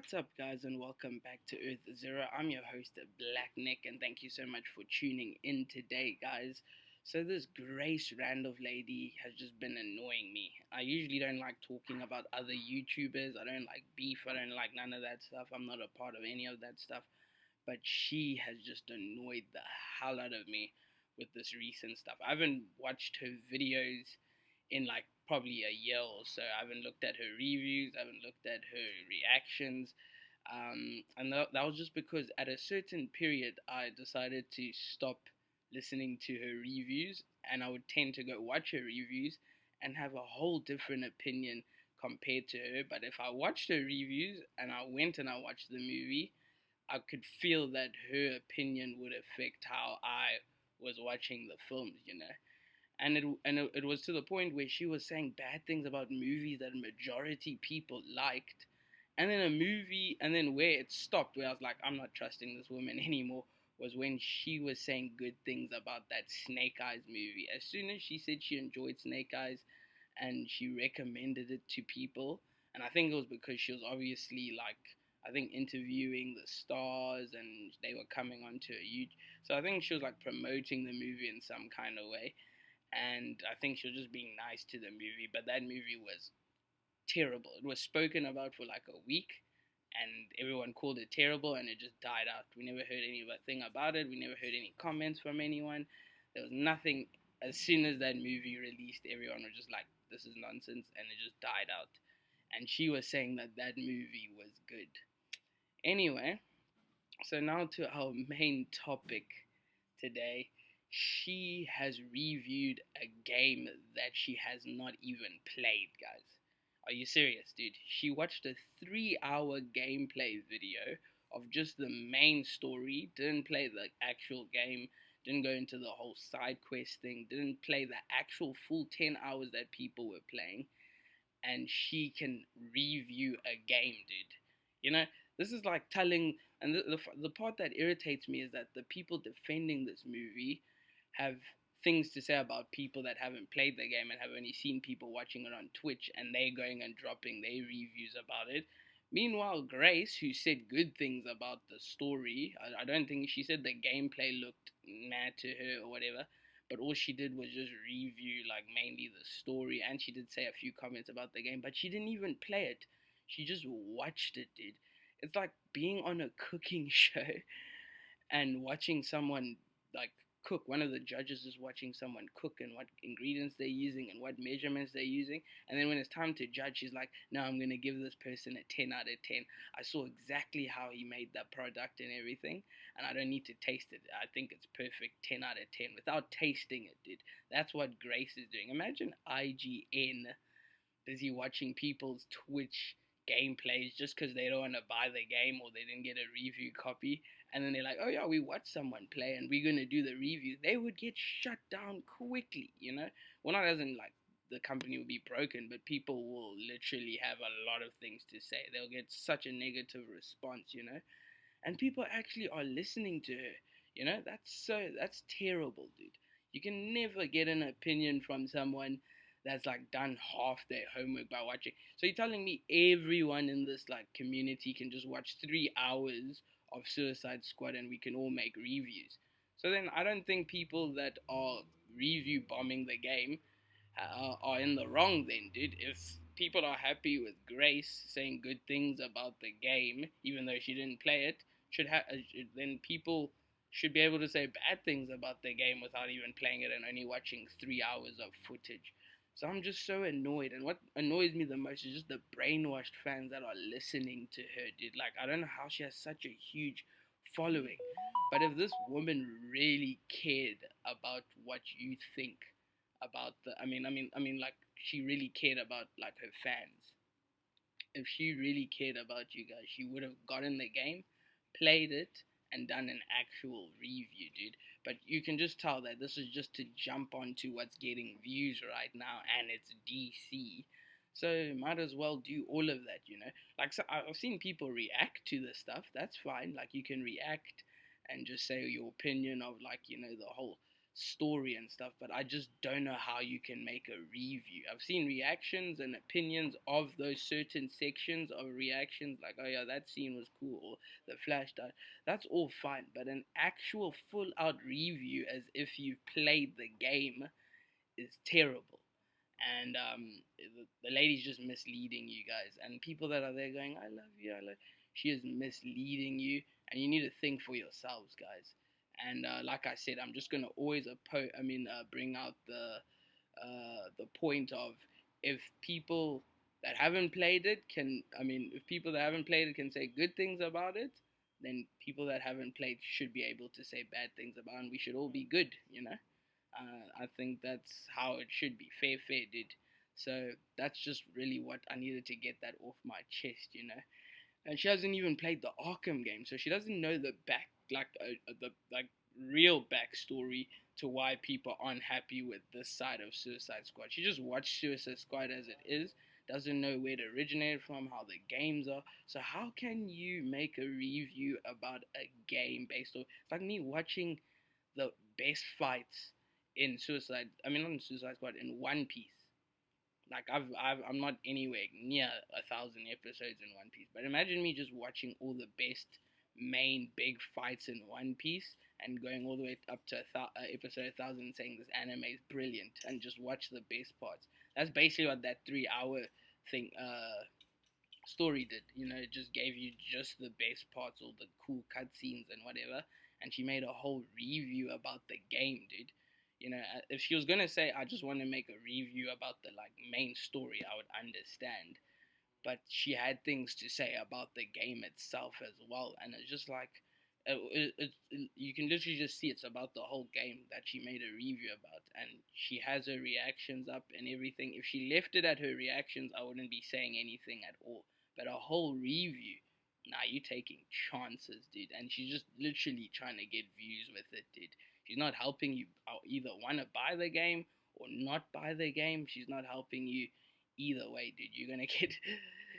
What's up, guys, and welcome back to Earth Zero. I'm your host, Black Nick, and thank you so much for tuning in today, guys. So, this Grace Randolph lady has just been annoying me. I usually don't like talking about other YouTubers, I don't like beef, I don't like none of that stuff. I'm not a part of any of that stuff, but she has just annoyed the hell out of me with this recent stuff. I haven't watched her videos in like probably a year or so. I haven't looked at her reviews, I haven't looked at her reactions. And that was just because at a certain period I decided to stop listening to her reviews, and I would tend to go watch her reviews and have a whole different opinion compared to her. But if I watched her reviews and I went and I watched the movie, I could feel that her opinion would affect how I was watching the films. And it was to the point where she was saying bad things about movies that majority people liked, and then a movie, and then where it stopped, where I was like, I'm not trusting this woman anymore, was when she was saying good things about that Snake Eyes movie. As soon as she said she enjoyed Snake Eyes and she recommended it to people, and I think it was because she was obviously like, I think interviewing the stars and they were coming onto a YouTube. So I think she was like promoting the movie in some kind of way, and I think she was just being nice to the movie. But that movie was terrible. It was spoken about for like a week, and everyone called it terrible, and it just died out. We never heard anything about it. We never heard any comments from anyone. There was nothing. As soon as that movie released, everyone was just like, "This is nonsense," and it just died out. And she was saying that that movie was good. Anyway, so now to our main topic today. She has reviewed a game that she has not even played, guys. Are you serious, dude? She watched a 3 hour gameplay video of just the main story, didn't play the actual game, didn't go into the whole side quest thing, didn't play the actual full 10 hours that people were playing, and she can review a game, dude. You know, this is like telling, and the part that irritates me is that the people defending this movie have things to say about people that haven't played the game and have only seen people watching it on Twitch, and they going and dropping their reviews about it. Meanwhile, Grace, who said good things about the story, I don't think she said the gameplay looked mad to her or whatever, but all she did was just review like mainly the story, and she did say a few comments about the game, but she didn't even play it. She just watched it, dude. It's like being on a cooking show and watching someone like cook. One of the judges is watching someone cook and what ingredients they're using and what measurements they're using, and then when it's time to judge, she's like, no, I'm going to give this person a 10 out of 10. I saw exactly how he made that product and everything, and I don't need to taste it. I think it's perfect. 10 out of 10 without tasting it, dude. That's what Grace is doing. Imagine IGN busy watching people's Twitch gameplays just because they don't want to buy the game or they didn't get a review copy, and then they're like, oh yeah, we watched someone play and we're going to do the review. They would get shut down quickly. Well, not as in like the company will be broken, but people will literally have a lot of things to say. They'll get such a negative response. And people actually are listening to her. That's terrible, dude. You can never get an opinion from someone that's like done half their homework by watching. So you're telling me everyone in this like community can just watch 3 hours of Suicide Squad and we can all make reviews? So then I don't think people that are review bombing the game are in the wrong then, dude. If people are happy with Grace saying good things about the game, even though she didn't play it, then people should be able to say bad things about the game without even playing it and only watching 3 hours of footage. So I'm just so annoyed, and what annoys me the most is just the brainwashed fans that are listening to her, dude. Like, I don't know how she has such a huge following, but if this woman really cared about what you think about like she really cared about like her fans. If she really cared about you guys, she would have gotten the game, played it, and done an actual review, dude. But you can just tell that this is just to jump onto what's getting views right now, and it's DC. So might as well do all of that. Like, so I've seen people react to this stuff. That's fine. Like, you can react and just say your opinion of like the whole story and stuff, but I just don't know how you can make a review. I've seen reactions and opinions of those certain sections of reactions, like, oh yeah, that scene was cool, or the flash died. That's all fine, but an actual full out review as if you played the game is terrible. And the lady's just misleading you guys, and people that are there going, I love you, I love, she is misleading you, and you need to think for yourselves, guys. And like I said, I'm just gonna always bring out the point of, if people that haven't played it can, if people that haven't played it can say good things about it, then people that haven't played should be able to say bad things about it, and we should all be good, you know. I think that's how it should be. Fair, fair, dude. So that's just really what I needed to get that off my chest, you know. And she hasn't even played the Arkham game, so she doesn't know the the real backstory to why people aren't happy with this side of Suicide Squad. She just watched Suicide Squad as it is, doesn't know where it originated from, how the games are. So how can you make a review about a game based on? It's like me watching the best fights in Suicide. I mean, not in Suicide Squad, in One Piece. Like I'm not anywhere near 1,000 episodes in One Piece, but imagine me just watching all the best main big fights in One Piece and going all the way up to episode 1,000 and saying this anime is brilliant and just watch the best parts. That's basically what that 3 hour thing story did. You know, it just gave you just the best parts, all the cool cutscenes and whatever. And she made a whole review about the game, dude. You know, if she was gonna say, I just want to make a review about the like main story, I would understand. But she had things to say about the game itself as well, and it's just like, you can literally just see it's about the whole game that she made a review about, and she has her reactions up and everything. If she left it at her reactions, I wouldn't be saying anything at all. But a whole review, nah, you taking chances, dude. And she's just literally trying to get views with it, dude. She's not helping you either want to buy the game or not buy the game. She's not helping you either way, dude. You're gonna get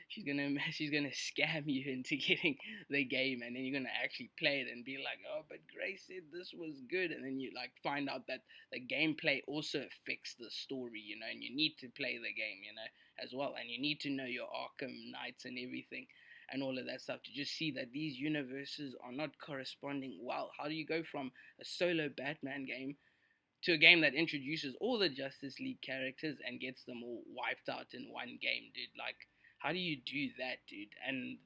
she's gonna scam you into getting the game, and then you're gonna actually play it and be like, oh, but Grace said this was good, and then you like find out that the gameplay also affects the story, you know, and you need to play the game, you know, as well, and you need to know your Arkham Knights and everything and all of that stuff to just see that these universes are not corresponding well. How do you go from a solo Batman game to a game that introduces all the Justice League characters and gets them all wiped out in one game, dude? Like, how do you do that, dude? And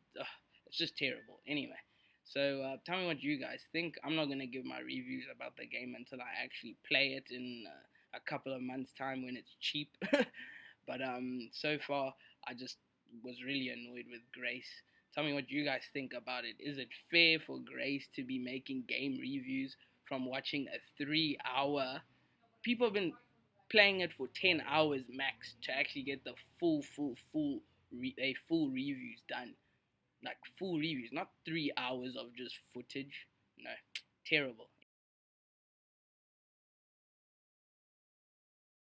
it's just terrible. Anyway, so tell me what you guys think. I'm not gonna give my reviews about the game until I actually play it in a couple of months' time when it's cheap. But so far I just was really annoyed with Grace. Tell me what you guys think about it. Is it fair for Grace to be making game reviews from watching a 3 hour? People have been playing it for 10 hours max to actually get the full reviews done. Like full reviews, not 3 hours of just footage. No, terrible.